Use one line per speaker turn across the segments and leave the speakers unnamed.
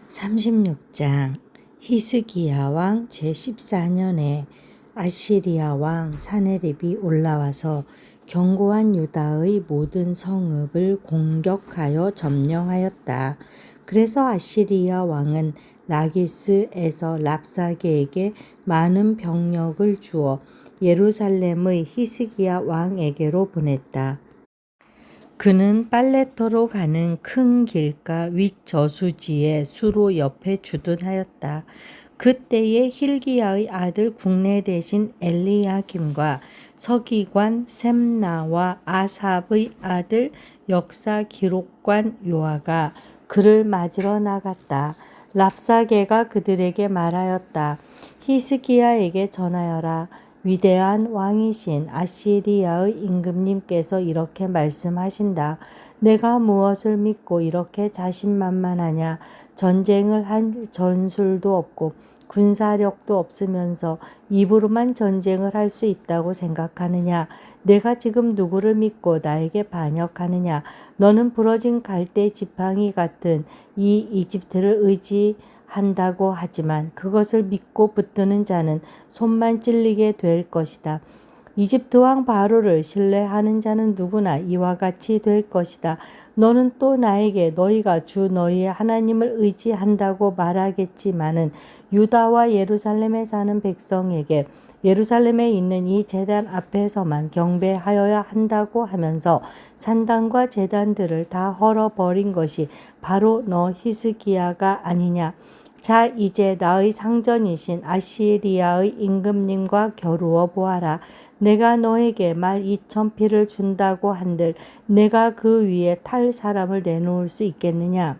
36장 히스기야 왕 제14년에 아시리아 왕 사네립이 올라와서 견고한 유다의 모든 성읍을 공격하여 점령하였다. 그래서 아시리아 왕은 라기스에서 랍사게에게 많은 병력을 주어 예루살렘의 히스기야 왕에게로 보냈다. 그는 빨레터로 가는 큰 길가 윗저수지에 수로 옆에 주둔하였다. 그때에 hil기야의 아들 국내 대신 엘리야김과 서기관 셈나와 아삽의 아들 역사 기록관 요아가 그를 맞으러 나갔다. 랍사게가 그들에게 말하였다. 히스기야에게 전하여라. 위대한 왕이신 아시리아의 임금님께서 이렇게 말씀하신다. 내가 무엇을 믿고 이렇게 자신만만하냐. 전쟁을 할 전술도 없고 군사력도 없으면서 입으로만 전쟁을 할 수 있다고 생각하느냐. 내가 지금 누구를 믿고 나에게 반역하느냐. 너는 부러진 갈대 지팡이 같은 이 이집트를 의지한다고 하지만 그것을 믿고 붙드는 자는 손만 찔리게 될 것이다. 이집트 왕 바로를 신뢰하는 자는 누구나 이와 같이 될 것이다. 너는 또 나에게 너희가 주 너희의 하나님을 의지한다고 말하겠지만은 유다와 예루살렘에 사는 백성에게 예루살렘에 있는 이 제단 앞에서만 경배하여야 한다고 하면서 산당과 제단들을 다 헐어버린 것이 바로 너 히스기야가 아니냐. 자, 이제 나의 상전이신 아시리아의 임금님과 겨루어 보아라. 내가 너에게 말 2,000피를 준다고 한들 내가 그 위에 탈 사람을 내놓을 수 있겠느냐?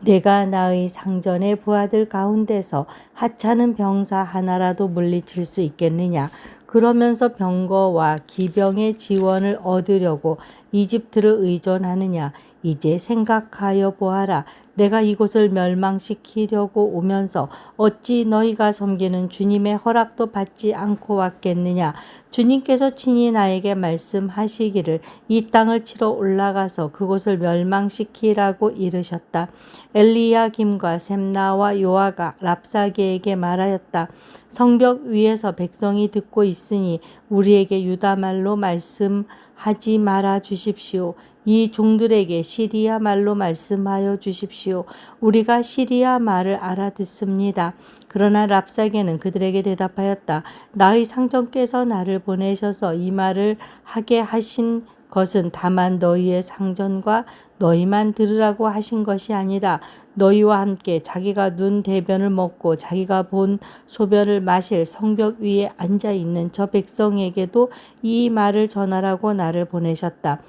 내가 나의 상전의 부하들 가운데서 하찮은 병사 하나라도 물리칠 수 있겠느냐? 그러면서 병거와 기병의 지원을 얻으려고 이집트를 의존하느냐? 이제 생각하여 보아라. 내가 이곳을 멸망시키려고 오면서 어찌 너희가 섬기는 주님의 허락도 받지 않고 왔겠느냐. 주님께서 친히 나에게 말씀하시기를 이 땅을 치러 올라가서 그곳을 멸망시키라고 이르셨다. 엘리야김과 셈나와 요아가 랍사게에게 말하였다. 성벽 위에서 백성이 듣고 있으니 우리에게 유다말로 말씀하지 말아 주십시오. 이 종들에게 시리아 말로 말씀하여 주십시오. 우리가 시리아 말을 알아듣습니다. 그러나 랍사게는 그들에게 대답하였다. 나의 상전께서 나를 보내셔서 이 말을 하게 하신 것은 다만 너희의 상전과 너희만 들으라고 하신 것이 아니다. 너희와 함께 자기가 눈 대변을 먹고 자기가 본 소변을 마실 성벽 위에 앉아 있는 저 백성에게도 이 말을 전하라고 나를 보내셨다.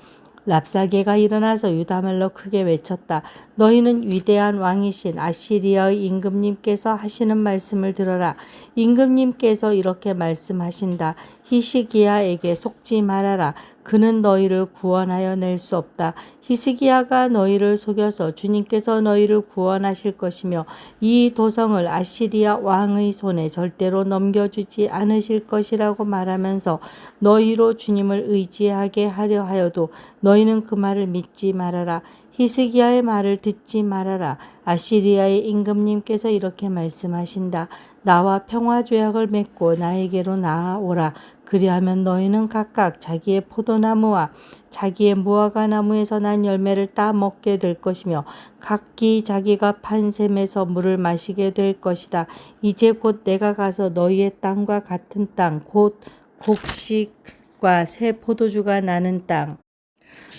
랍사게가 일어나서 유다말로 크게 외쳤다. 너희는 위대한 왕이신 아시리아의 임금님께서 하시는 말씀을 들어라. 임금님께서 이렇게 말씀하신다. 히스기야에게 속지 말아라. 그는 너희를 구원하여 낼 수 없다. 히스기야가 너희를 속여서 주님께서 너희를 구원하실 것이며 이 도성을 아시리아 왕의 손에 절대로 넘겨주지 않으실 것이라고 말하면서 너희로 주님을 의지하게 하려 하여도 너희는 그 말을 믿지 말아라. 히스기야의 말을 듣지 말아라. 아시리아의 임금님께서 이렇게 말씀하신다. 나와 평화조약을 맺고 나에게로 나아오라. 그리하면 너희는 각각 자기의 포도나무와 자기의 무화과 나무에서 난 열매를 따 먹게 될 것이며 각기 자기가 판 샘에서 물을 마시게 될 것이다. 이제 곧 내가 가서 너희의 땅과 같은 땅, 곧 곡식과 새 포도주가 나는 땅,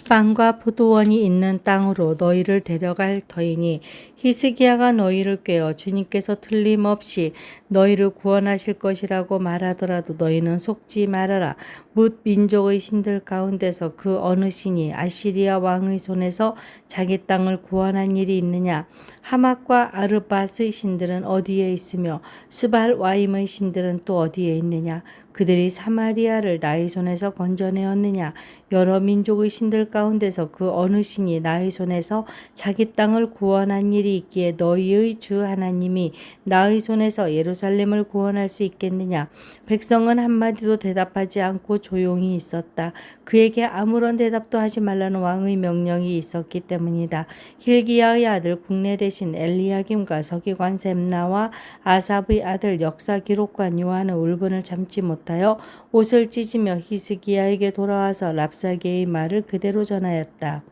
빵과 포도원이 있는 땅으로 너희를 데려갈 터이니 히스기야가 너희를 꾀어 주님께서 틀림없이 너희를 구원하실 것이라고 말하더라도 너희는 속지 말아라. 뭇 민족의 신들 가운데서 그 어느 신이 아시리아 왕의 손에서 자기 땅을 구원한 일이 있느냐? 하맛과 아르밧의 신들은 어디에 있으며 스발와임의 신들은 또 어디에 있느냐? 그들이 사마리아를 나의 손에서 건져내었느냐? 여러 민족의 신들 하늘 가운데서 그 어느 신이 나의 손에서 자기 땅을 구원한 일이 있기에 너희의 주 하나님이 나의 손에서 예루살렘을 구원할 수 있겠느냐. 백성은 한마디도 대답하지 않고 조용히 있었다. 그에게 아무런 대답도 하지 말라는 왕의 명령이 있었기 때문이다. hil기야의 아들 국내 대신 엘리야김과 서기관 셈나와 아삽의 아들 역사 기록관 요한은 울분을 참지 못하여 옷을 찢으며 히스기야에게 돌아와서 랍사게의 말을 그대로 전하였다.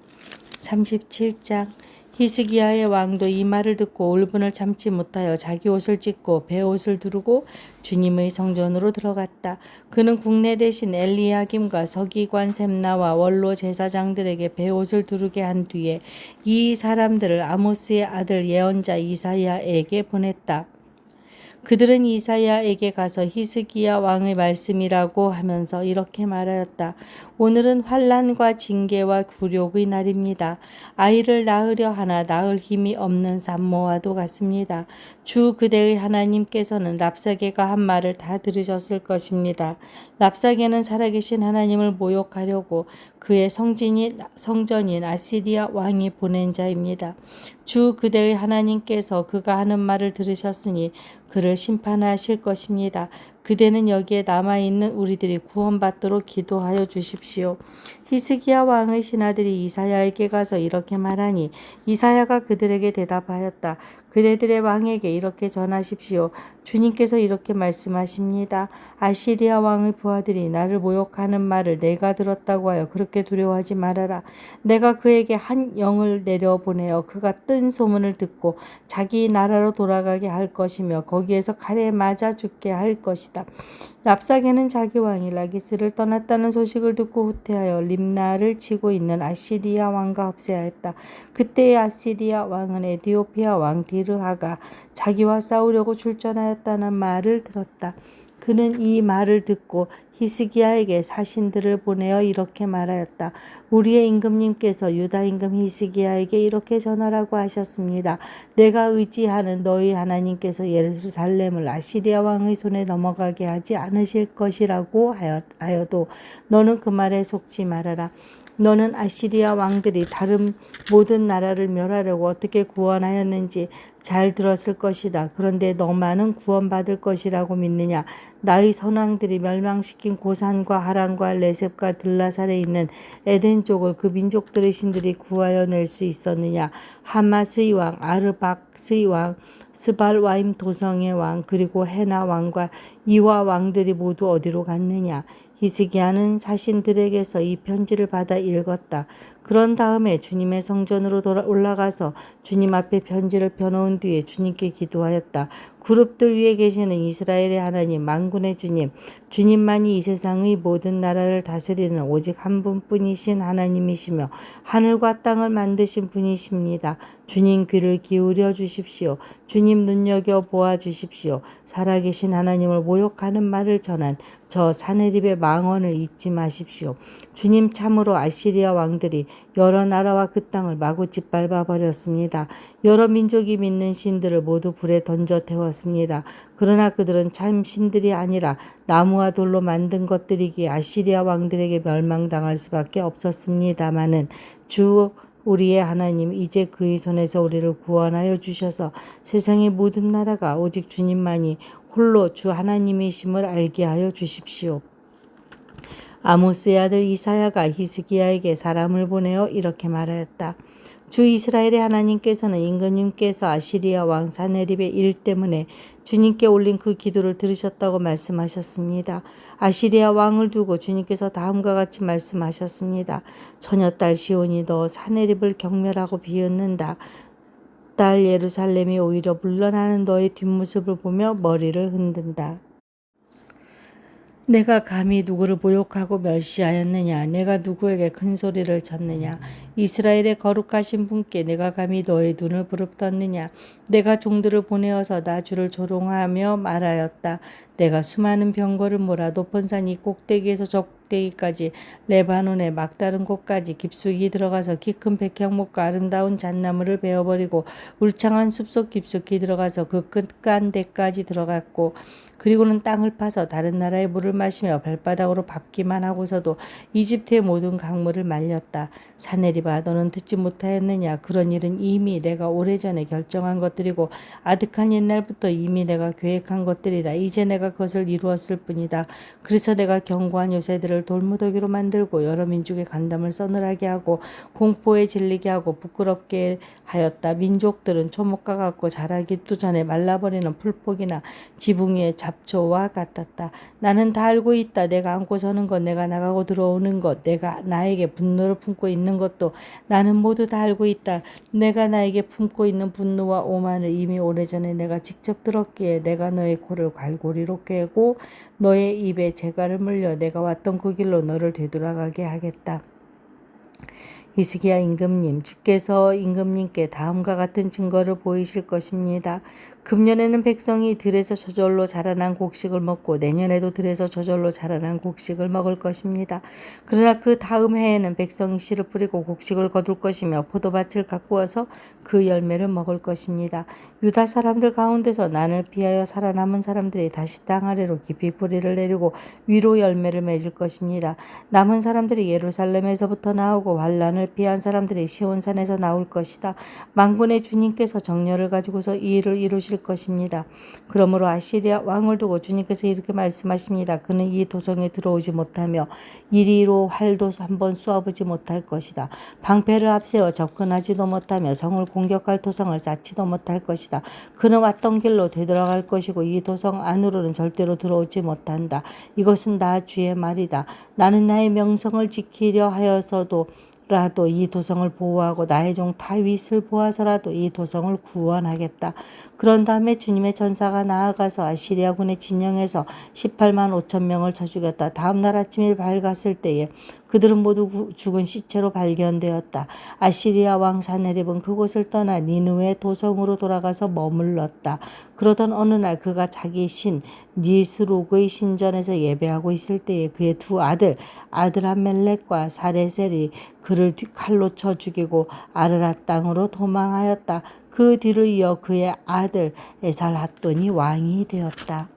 37장. 히스기야의 왕도 이 말을 듣고 울분을 참지 못하여 자기 옷을 찢고 베옷을 두르고 주님의 성전으로 들어갔다. 그는 국내 대신 엘리야김과 서기관 셈나와 원로 제사장들에게 베옷을 두르게 한 뒤에 이 사람들을 아모스의 아들 예언자 이사야에게 보냈다. 그들은 이사야에게 가서 히스기야 왕의 말씀이라고 하면서 이렇게 말하였다. 오늘은 환난과 징계와 굴욕의 날입니다. 아이를 낳으려 하나 낳을 힘이 없는 산모와도 같습니다. 주 그대의 하나님께서는 랍사게가 한 말을 다 들으셨을 것입니다. 랍사게는 살아계신 하나님을 모욕하려고 그의 성전인 아시리아 왕이 보낸 자입니다. 주 그대의 하나님께서 그가 하는 말을 들으셨으니 그를 심판하실 것입니다. 그대는 여기에 남아있는 우리들이 구원받도록 기도하여 주십시오. 히스기야 왕의 신하들이 이사야에게 가서 이렇게 말하니 이사야가 그들에게 대답하였다. 그대들의 왕에게 이렇게 전하십시오. 주님께서 이렇게 말씀하십니다. 아시리아 왕의 부하들이 나를 모욕하는 말을 내가 들었다고 하여 그렇게 두려워하지 말아라. 내가 그에게 한 영을 내려보내어 그가 뜬 소문을 듣고 자기 나라로 돌아가게 할 것이며 거기에서 칼에 맞아 죽게 할 것이다. 랍사게는 자기 왕이 라기스를 떠났다는 소식을 듣고 후퇴하여 림나를 치고 있는 아시리아 왕과 합세하였다. 그때의 아시리아 왕은 에디오피아 왕 디르하가 자기와 싸우려고 출전하였다는 말을 들었다. 그는 이 말을 듣고 히스기야에게 사신들을 보내어 이렇게 말하였다. 우리의 임금님께서 유다 임금 히스기야에게 이렇게 전하라고 하셨습니다. 내가 의지하는 너희 하나님께서 예루살렘을 아시리아 왕의 손에 넘어가게 하지 않으실 것이라고 하여도 너는 그 말에 속지 말아라. 너는 아시리아 왕들이 다른 모든 나라를 멸하려고 어떻게 구원하였는지 잘 들었을 것이다. 그런데 너만은 구원받을 것이라고 믿느냐? 나의 선왕들이 멸망시킨 고산과 하란과 레셉과 들라살에 있는 에덴 쪽을 그 민족들의 신들이 구하여 낼 수 있었느냐? 하맛의 왕, 아르박스의 왕, 스발와임 도성의 왕, 그리고 헤나 왕과 이와 왕들이 모두 어디로 갔느냐? 히스기야는 사신들에게서 이 편지를 받아 읽었다. 그런 다음에 주님의 성전으로 올라가서 주님 앞에 편지를 펴놓은 뒤에 주님께 기도하였다. 그룹들 위에 계시는 이스라엘의 하나님 만군의 주님, 주님만이 이 세상의 모든 나라를 다스리는 오직 한 분뿐이신 하나님이시며 하늘과 땅을 만드신 분이십니다. 주님 귀를 기울여 주십시오. 주님 눈여겨 보아 주십시오. 살아계신 하나님을 모욕하는 말을 전한 저 사네립의 망언을 잊지 마십시오. 주님 참으로 아시리아 왕들이 여러 나라와 그 땅을 마구 짓밟아 버렸습니다. 여러 민족이 믿는 신들을 모두 불에 던져 태웠습니다. 그러나 그들은 참 신들이 아니라 나무와 돌로 만든 것들이기에 아시리아 왕들에게 멸망당할 수밖에 없었습니다마는 주 우리의 하나님 이제 그의 손에서 우리를 구원하여 주셔서 세상의 모든 나라가 오직 주님만이 홀로 주 하나님이심을 알게 하여 주십시오. 아모스의 아들 이사야가 히스기야에게 사람을 보내어 이렇게 말하였다. 주 이스라엘의 하나님께서는 임금님께서 아시리아 왕 사네립의 일 때문에 주님께 올린 그 기도를 들으셨다고 말씀하셨습니다. 아시리아 왕을 두고 주님께서 다음과 같이 말씀하셨습니다. 처녀딸 시온이 너 사네립을 경멸하고 비웃는다. 딸 예루살렘이 오히려 물러나는 너의 뒷모습을 보며 머리를 흔든다. 내가 감히 누구를 모욕하고 멸시하였느냐? 내가 누구에게 큰 소리를 쳤느냐? 이스라엘의 거룩하신 분께 내가 감히 너의 눈을 부릅떴느냐? 내가 종들을 보내어서 나 주를 조롱하며 말하였다. 내가 수많은 병거를 몰아 높은 산 이 꼭대기에서 꼭대기까지 레바논의 막다른 곳까지 깊숙이 들어가서 키 큰 백향목과 아름다운 잣나무를 베어버리고 울창한 숲속 깊숙이 들어가서 그 끝간데까지 들어갔고 그리고는 땅을 파서 다른 나라의 물을 마시며 발바닥으로 밟기만 하고서도 이집트의 모든 강물을 말렸다. 사내리바 너는 듣지 못하였느냐. 그런 일은 이미 내가 오래전에 결정한 것들이고 아득한 옛날부터 이미 내가 계획한 것들이다. 이제 내가 그것을 이루었을 뿐이다. 그래서 내가 견고한 요새들을 돌무더기로 만들고 여러 민족의 간담을 서늘하게 하고 공포에 질리게 하고 부끄럽게 하였다. 민족들은 초목과 같고 자라기도 전에 말라버리는 풀폭이나 지붕 위의 잡초와 같았다. 나는 다 알고 있다. 내가 앉고 서는 것, 내가 나가고 들어오는 것, 내가 나에게 분노를 품고 있는 것도 나는 모두 다 알고 있다. 내가 나에게 품고 있는 분노와 오만을 이미 오래전에 내가 직접 들었기에 내가 너의 코를 갈고리로 꿰고 너의 입에 재갈을 물려 내가 왔던 그 길로 너를 되돌아가게 하겠다. 히스기야 임금님, 주께서 임금님께 다음과 같은 증거를 보이실 것입니다. 금년에는 백성이 들에서 저절로 자라난 곡식을 먹고 내년에도 들에서 저절로 자라난 곡식을 먹을 것입니다. 그러나 그 다음 해에는 백성이 씨를 뿌리고 곡식을 거둘 것이며 포도밭을 가꾸어서 그 열매를 먹을 것입니다. 유다 사람들 가운데서 난을 피하여 살아남은 사람들이 다시 땅 아래로 깊이 뿌리를 내리고 위로 열매를 맺을 것입니다. 남은 사람들이 예루살렘에서부터 나오고 환난을 피한 사람들이 시온산에서 나올 것이다. 만군의 주님께서 정렬을 가지고서 이 일을 이루실 것입니다. 그러므로 아시리아 왕을 두고 주님께서 이렇게 말씀하십니다. 그는 이 도성에 들어오지 못하며 이리로 활도 한번 쏘아보지 못할 것이다. 방패를 앞세워 접근하지도 못하며 성을 공격할 도성을 쌓지도 못할 것이다. 그는 왔던 길로 되돌아갈 것이고 이 도성 안으로는 절대로 들어오지 못한다. 이것은 나 주의 말이다. 나는 나의 명성을 지키려 하여서도 라도 이 도성을 보호하고 나의 종 다윗을 보아서라도 이 도성을 구원하겠다. 그런 다음에 주님의 전사가 나아가서 아시리아군의 진영에서 18만 5천 명을 쳐 죽였다. 다음 날 아침에 밝았을 때에 그들은 모두 죽은 시체로 발견되었다. 아시리아 왕 사네립은 그곳을 떠나 니느웨 도성으로 돌아가서 머물렀다. 그러던 어느 날 그가 자기 신 니스록의 신전에서 예배하고 있을 때에 그의 두 아드람멜렉과 사레셀이 그를 칼로 쳐 죽이고 아르랏 땅으로 도망하였다. 그 뒤를 이어 그의 아들 에살핫돈이 왕이 되었다.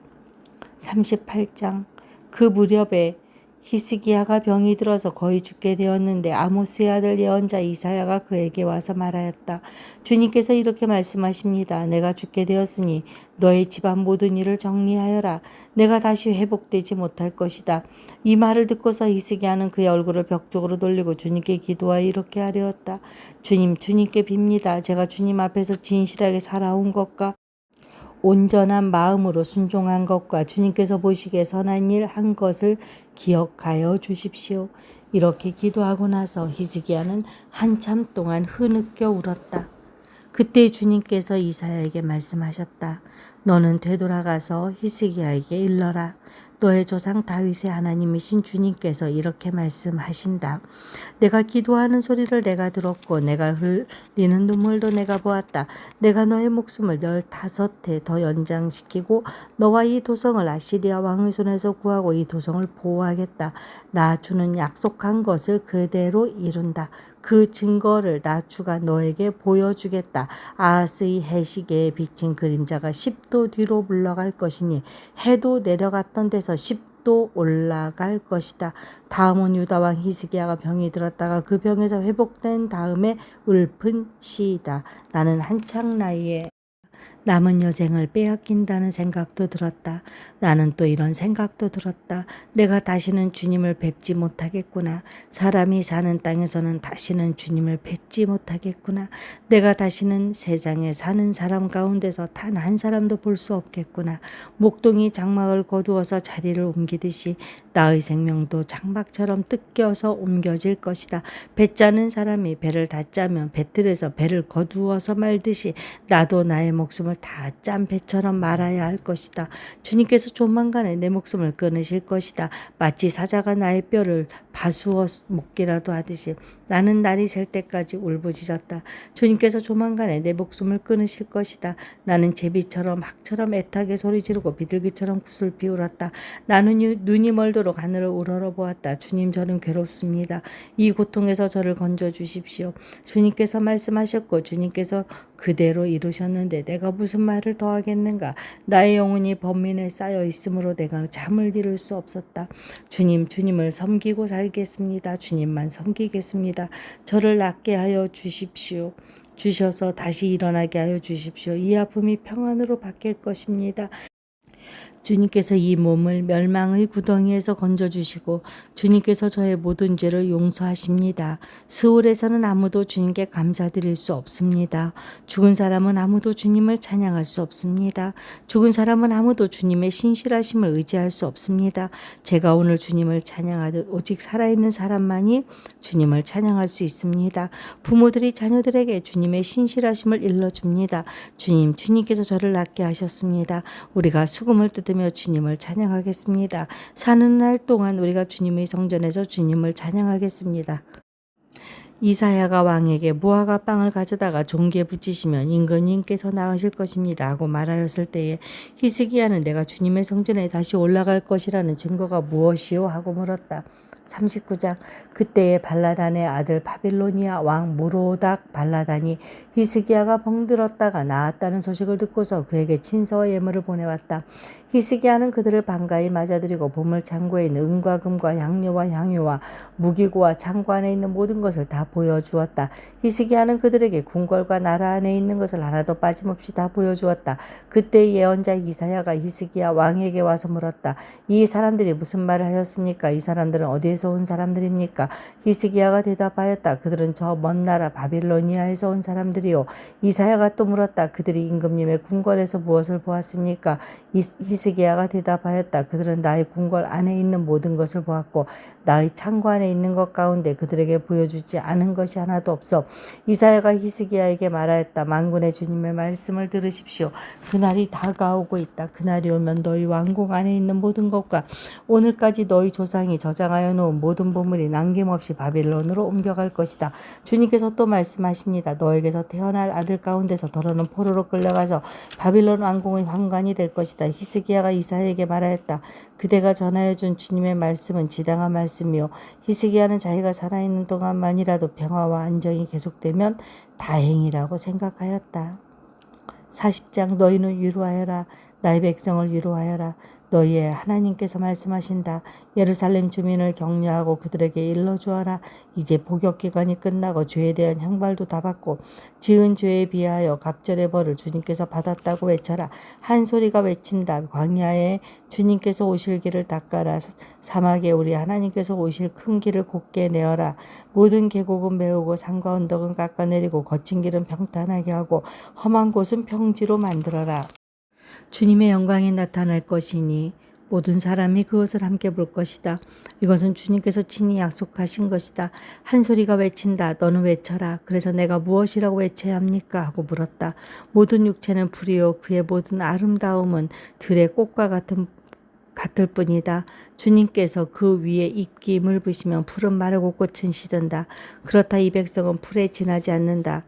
38장. 그 무렵에 히스기야가 병이 들어서 거의 죽게 되었는데 아모스의 아들 예언자 이사야가 그에게 와서 말하였다. 주님께서 이렇게 말씀하십니다. 내가 죽게 되었으니 너의 집안 모든 일을 정리하여라. 내가 다시 회복되지 못할 것이다. 이 말을 듣고서 히스기야는 그의 얼굴을 벽 쪽으로 돌리고 주님께 기도하여 이렇게 하려었다. 주님께 빕니다. 제가 주님 앞에서 진실하게 살아온 것과 온전한 마음으로 순종한 것과 주님께서 보시기에 선한 일 한 것을 기억하여 주십시오. 이렇게 기도하고 나서 히스기야는 한참 동안 흐느껴 울었다. 그때 주님께서 이사야에게 말씀하셨다. 너는 되돌아가서 히스기야에게 일러라. 너의 조상 다윗의 하나님이신 주님께서 이렇게 말씀하신다. 내가 기도하는 소리를 내가 들었고 내가 흘리는 눈물도 내가 보았다. 내가 너의 목숨을 15해 더 연장시키고 너와 이 도성을 아시리아 왕의 손에서 구하고 이 도성을 보호하겠다. 나 주는 약속한 것을 그대로 이룬다. 그 증거를 나 주가 너에게 보여주겠다. 아하스의 해시계에 비친 그림자가 10도 뒤로 물러갈 것이니 해도 내려갔던 데서 10도 올라갈 것이다. 다음은 유다왕 히스기야가 병이 들었다가 그 병에서 회복된 다음에 읊은 시이다. 나는 한창 나이에 남은 여생을 빼앗긴다는 생각도 들었다. 나는 또 이런 생각도 들었다. 내가 다시는 주님을 뵙지 못하겠구나. 사람이 사는 땅에서는 다시는 주님을 뵙지 못하겠구나. 내가 다시는 세상에 사는 사람 가운데서 단 한 사람도 볼 수 없겠구나. 목동이 장막을 거두어서 자리를 옮기듯이 나의 생명도 장막처럼 뜯겨서 옮겨질 것이다. 배 짜는 사람이 배를 다 짜면 배틀에서 배를 거두어서 말듯이 나도 나의 목숨을 다 짠 배처럼 말아야 할 것이다. 주님께서 조만간에 내 목숨을 끊으실 것이다. 마치 사자가 나의 뼈를 바수어 먹기라도 하듯이 나는 날이 셀 때까지 울부짖었다. 주님께서 조만간에 내 목숨을 끊으실 것이다. 나는 제비처럼 학처럼 애타게 소리 지르고 비둘기처럼 구슬피 울었다. 나는 눈이 멀도록 하늘을 우러러보았다. 주님, 저는 괴롭습니다. 이 고통에서 저를 건져주십시오. 주님께서 말씀하셨고 주님께서 그대로 이루셨는데 내가 무슨 말을 더 하겠는가. 나의 영혼이 번민에 쌓여 있으므로 내가 잠을 이룰 수 없었다. 주님을 섬기고 살겠습니다. 주님만 섬기겠습니다. 저를 낫게 하여 주십시오. 주셔서 다시 일어나게 하여 주십시오. 이 아픔이 평안으로 바뀔 것입니다. 주님께서 이 몸을 멸망의 구덩이에서 건져주시고 주님께서 저의 모든 죄를 용서하십니다. 스올에서는 아무도 주님께 감사드릴 수 없습니다. 죽은 사람은 아무도 주님을 찬양할 수 없습니다. 죽은 사람은 아무도 주님의 신실하심을 의지할 수 없습니다. 제가 오늘 주님을 찬양하듯 오직 살아있는 사람만이 주님을 찬양할 수 있습니다. 부모들이 자녀들에게 주님의 신실하심을 일러줍니다. 주님께서 저를 낫게 하셨습니다. 우리가 수금을 뜯으며 주님을 찬양하겠습니다. 사는 날 동안 우리가 주님의 성전에서 주님을 찬양하겠습니다. 이사야가 왕에게 무화과 빵을 가져다가 종기에 붙이시면 임금님께서 나으실 것입니다 하고 말하였을 때에 히스기야는 내가 주님의 성전에 다시 올라갈 것이라는 증거가 무엇이요? 하고 물었다. 39장. 그때에 발라단의 아들 바빌로니아 왕 무로닥 발라단이 히스기야가 병들었다가 나았다는 소식을 듣고서 그에게 친서와 예물을 보내왔다. 히스기야는 그들을 반가이 맞아들이고 보물 창고에 있는 은과 금과 향료와 향유와 무기고와 창고 안에 있는 모든 것을 다 보여주었다. 히스기야는 그들에게 궁궐과 나라 안에 있는 것을 하나도 빠짐없이 다 보여주었다. 그때 예언자 이사야가 히스기야 왕에게 와서 물었다. 이 사람들이 무슨 말을 하였습니까? 이 사람들은 어디에서 온 사람들입니까? 히스기야가 대답하였다. 그들은 저 먼 나라 바빌로니아에서 온 사람들이요. 이사야가 또 물었다. 그들이 임금님의 궁궐에서 무엇을 보았습니까? 히스기야가 대답하였다. 그들은 나의 궁궐 안에 있는 모든 것을 보았고 나의 창고 안에 있는 것 가운데 그들에게 보여주지 않은 것이 하나도 없어. 이사야가 히스기야에게 말하였다. 만군의 주님의 말씀을 들으십시오. 그날이 다가오고 있다. 그날이 오면 너희 왕궁 안에 있는 모든 것과 오늘까지 너희 조상이 저장하여 놓은 모든 보물이 남김없이 바빌론으로 옮겨갈 것이다. 주님께서 또 말씀하십니다. 너에게서 태어날 아들 가운데서 더러는 포로로 끌려가서 바빌론 왕궁의 황관이 될 것이다. 히스기야가 이사야에게 말하였다. 그대가 전하여 준 주님의 말씀은 지당한 말씀이요. 히스기야는 자기가 살아있는 동안만이라도 평화와 안정이 계속되면 다행이라고 생각하였다. 40장. 너희는 위로하여라. 나의 백성을 위로하여라. 너희의 하나님께서 말씀하신다. 예루살렘 주민을 격려하고 그들에게 일러주어라. 이제 복역기간이 끝나고 죄에 대한 형벌도 다 받고 지은 죄에 비하여 갑절의 벌을 주님께서 받았다고 외쳐라. 한 소리가 외친다. 광야에 주님께서 오실 길을 닦아라. 사막에 우리 하나님께서 오실 큰 길을 곧게 내어라. 모든 계곡은 메우고 산과 언덕은 깎아내리고 거친 길은 평탄하게 하고 험한 곳은 평지로 만들어라. 주님의 영광이 나타날 것이니 모든 사람이 그것을 함께 볼 것이다. 이것은 주님께서 친히 약속하신 것이다. 한 소리가 외친다. 너는 외쳐라. 그래서 내가 무엇이라고 외쳐야 합니까? 하고 물었다. 모든 육체는 불이요 그의 모든 아름다움은 들의 꽃과 같을 뿐이다. 주님께서 그 위에 입김을 부시면 풀은 마르고 꽃은 시든다. 그렇다 이 백성은 풀에 지나지 않는다.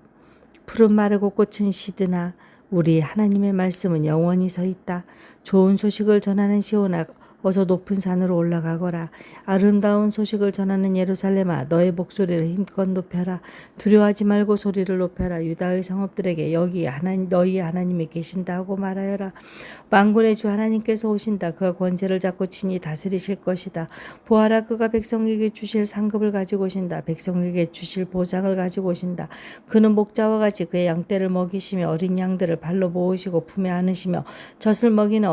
풀은 마르고 꽃은 시드나 우리 하나님의 말씀은 영원히 서 있다. 좋은 소식을 전하는 시온아 어서 높은 산으로 올라가거라. 아름다운 소식을 전하는 예루살렘아 너의 목소리를 힘껏 높여라. 두려워하지 말고 소리를 높여라. 유다의 성읍들에게 여기 너희 하나님이 계신다 하고 말하여라. 만군의 주 하나님께서 오신다. 그가 권세를 잡고 친히 다스리실 것이다. 보아라 그가 백성에게 주실 상급을 가지고 오신다. 백성에게 주실 보상을 가지고 오신다. 그는 목자와 같이 그의 양떼를 먹이시며 어린 양들을 발로 모으시고 품에 안으시며 젖을 먹이는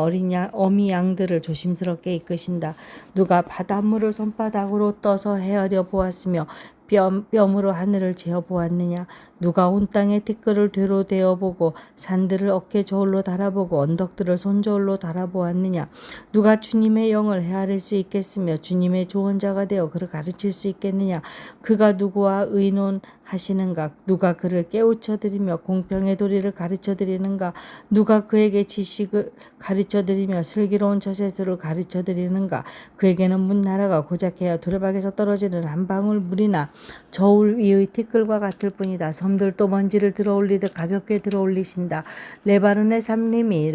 어미 양들을 조심스럽게 이끄신다. 누가 바닷물을 손바닥으로 떠서 헤아려 보았으며 뺨으로 하늘을 재어보았느냐? 누가 온 땅의 티끌을 뒤로 대어보고 산들을 어깨 저울로 달아보고 언덕들을 손저울로 달아보았느냐? 누가 주님의 영을 헤아릴 수 있겠으며 주님의 조언자가 되어 그를 가르칠 수 있겠느냐? 그가 누구와 의논하시는가? 누가 그를 깨우쳐드리며 공평의 도리를 가르쳐드리는가? 누가 그에게 지식을 가르쳐드리며 슬기로운 처세술을 가르쳐드리는가? 그에게는 문나라가 고작해야 두레박에서 떨어지는 한 방울 물이나 저울 위의 티끌과 같을 뿐이다. 섬들도 먼지를 들어올리듯 가볍게 들어올리신다. 레바논의 삼림이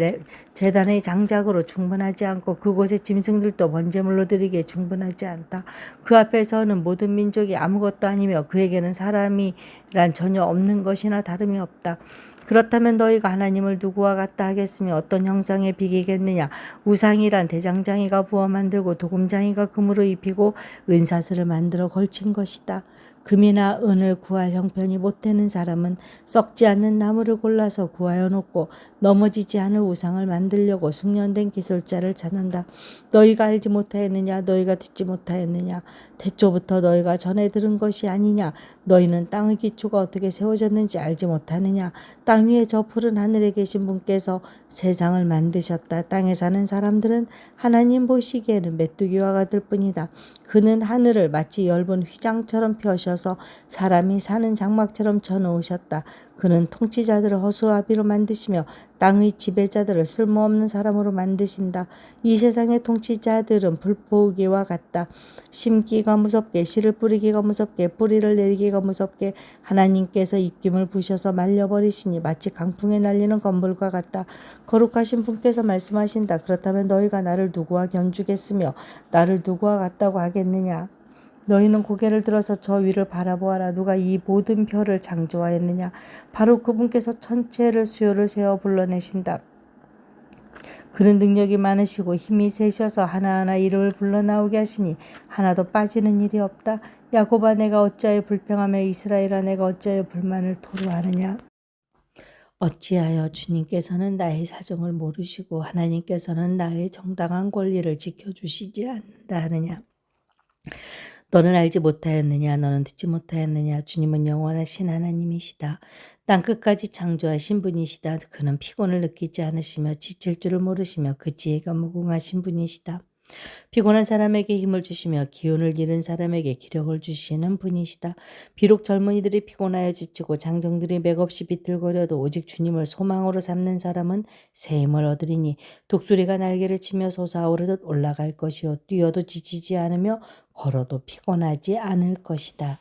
제단의 장작으로 충분하지 않고 그곳의 짐승들도 번제물로 드리기에 충분하지 않다. 그 앞에 서는 모든 민족이 아무것도 아니며 그에게는 사람이란 전혀 없는 것이나 다름이 없다. 그렇다면 너희가 하나님을 누구와 같다 하겠으며 어떤 형상에 비기겠느냐? 우상이란 대장장이가 부어 만들고 도금장이가 금으로 입히고 은사슬을 만들어 걸친 것이다. 금이나 은을 구할 형편이 못되는 사람은 썩지 않는 나무를 골라서 구하여 놓고 넘어지지 않을 우상을 만들려고 숙련된 기술자를 찾는다. 너희가 알지 못하였느냐? 너희가 듣지 못하였느냐? 태초부터 너희가 전에 들은 것이 아니냐? 너희는 땅의 기초가 어떻게 세워졌는지 알지 못하느냐? 땅 위에 저 푸른 하늘에 계신 분께서 세상을 만드셨다. 땅에 사는 사람들은 하나님 보시기에는 메뚜기와 같을 뿐이다. 그는 하늘을 마치 엷은 휘장처럼 펴셔서 사람이 사는 장막처럼 쳐놓으셨다. 그는 통치자들을 허수아비로 만드시며 땅의 지배자들을 쓸모없는 사람으로 만드신다. 이 세상의 통치자들은 불포우기와 같다. 심기가 무섭게, 씨를 뿌리기가 무섭게, 뿌리를 내리기가 무섭게 하나님께서 입김을 부셔서 말려버리시니 마치 강풍에 날리는 건물과 같다. 거룩하신 분께서 말씀하신다. 그렇다면 너희가 나를 누구와 견주겠으며 나를 누구와 같다고 하겠느냐? 너희는 고개를 들어서 저 위를 바라보아라. 누가 이 모든 별을 창조하였느냐? 바로 그분께서 천체를 수요를 세어 불러내신다. 그는 능력이 많으시고 힘이 세셔서 하나하나 이름을 불러나오게 하시니 하나도 빠지는 일이 없다. 야곱아 내가 어찌하여 불평하며 이스라엘아 내가 어찌하여 불만을 토로하느냐? 어찌하여 주님께서는 나의 사정을 모르시고 하나님께서는 나의 정당한 권리를 지켜주시지 않는다 하느냐? 너는 알지 못하였느냐? 너는 듣지 못하였느냐? 주님은 영원하신 하나님이시다. 땅끝까지 창조하신 분이시다. 그는 피곤을 느끼지 않으시며 지칠 줄을 모르시며 그 지혜가 무궁하신 분이시다. 피곤한 사람에게 힘을 주시며 기운을 잃은 사람에게 기력을 주시는 분이시다. 비록 젊은이들이 피곤하여 지치고 장정들이 맥없이 비틀거려도 오직 주님을 소망으로 삼는 사람은 새 힘을 얻으리니 독수리가 날개를 치며 솟아오르듯 올라갈 것이요 뛰어도 지치지 않으며 걸어도 피곤하지 않을 것이다.